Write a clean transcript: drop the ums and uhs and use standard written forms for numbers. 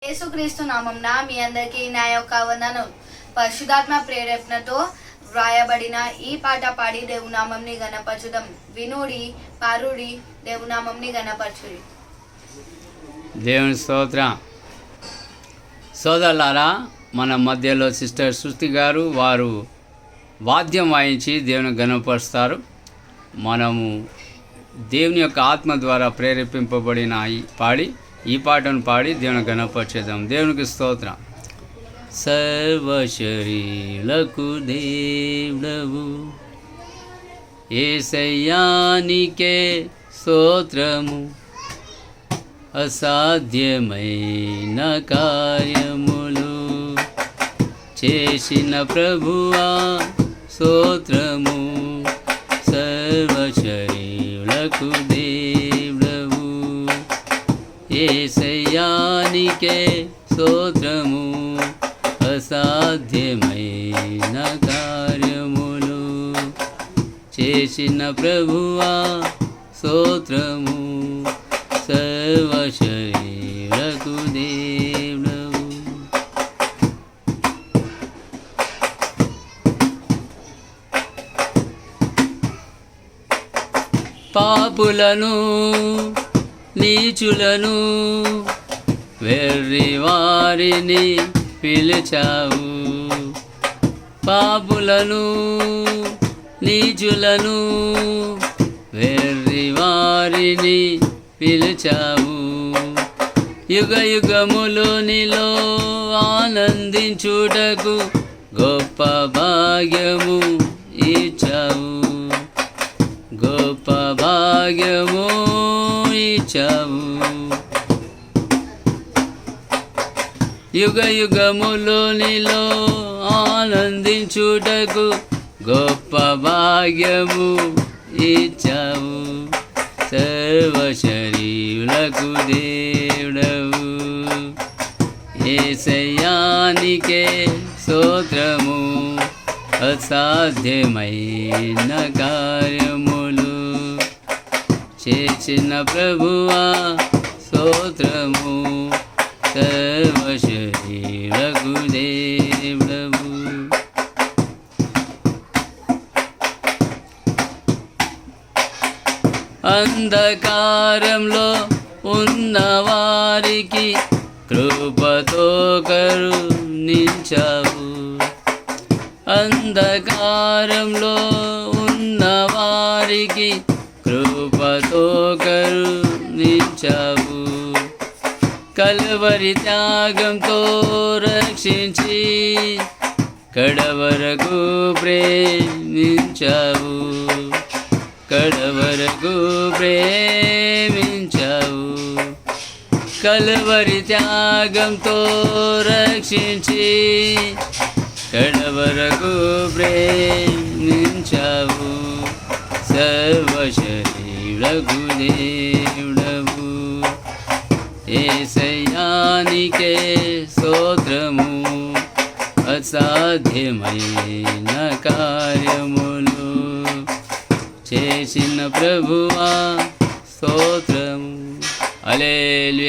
యేసుక్రీస్తు నామంన మీ అందరికీ నా యొక్క వందనం. పరిశుద్ధాత్మ ప్రేరేపణతో వ్రాయబడిన ఈ పాట పాడి దేవునామంని గణపరచుదాం. వినుడి పారుడి దేవునామంని గణపరచుడి. దేవుని స్తోత్రం. సోదరులారా, మన మధ్యలో సిస్టర్ సృష్టి గారు వారు వాద్యం వాయించి దేవుని గణపరుస్తారు. మనము దేవుని యొక్క ఆత్మ ద్వారా ప్రేరేపింపబడిన ఈ పాటను పాడి దేవుని గణపరిచేద్దాం. దేవునికి స్తోత్రం. సర్వశరీలకు దేవుడవు యేసయ్యానికే స్తోత్రము, అసాధ్యమైన కార్యములు చేసిన ప్రభువా స్తోత్రము. సర్వశరీలకు దేవుడవు యేసయ్యానికే స్తోత్రము, అసాధ్యమైన కార్యములు చేసిన ప్రభువా స్తోత్రము. సర్వశరీరకు దేవుడవు. పాపులను నీచులను వెర్రి వారిని పిలిచావు. పాపులను నీచులను వెర్రి వారిని పిలిచావు. యుగ యుగములు నీలో ఆనందించుటకు గొప్ప భాగ్యము ఇచ్చావు. గొప్ప భాగ్యము ఇచ్చావు. యుగ యుగములు నీలో ఆనందించుటకు గొప్ప భాగ్యము ఇచ్చావు. సర్వశరీరులకు దేవుడవు యేసయ్యానికే స్తోత్రము, అసాధ్యమైన కార్యములు చేసిన ప్రభువా స్తోత్రము. సర్వశరీరకు దేవుడవు. అంధకారంలో ఉన్న వారికి కృపతో కరుణించావు. అంధకారంలో ఉన్న వారికి కృపతో కరుణించావు. కల్వరి త్యాగంతో రక్షించి కడవరకు ప్రేమించావు. కడవరకు ప్రేమించావు. కల్వరి త్యాగంతో రక్షించి కడవరకు ప్రేమించావు. సర్వశరీరకు దేవుడవు యేసయ్యానికే స్తోత్రము, అసాధ్యమైన కార్యములు చేసిన ప్రభువా స్తోత్రము. హల్లెలూయా.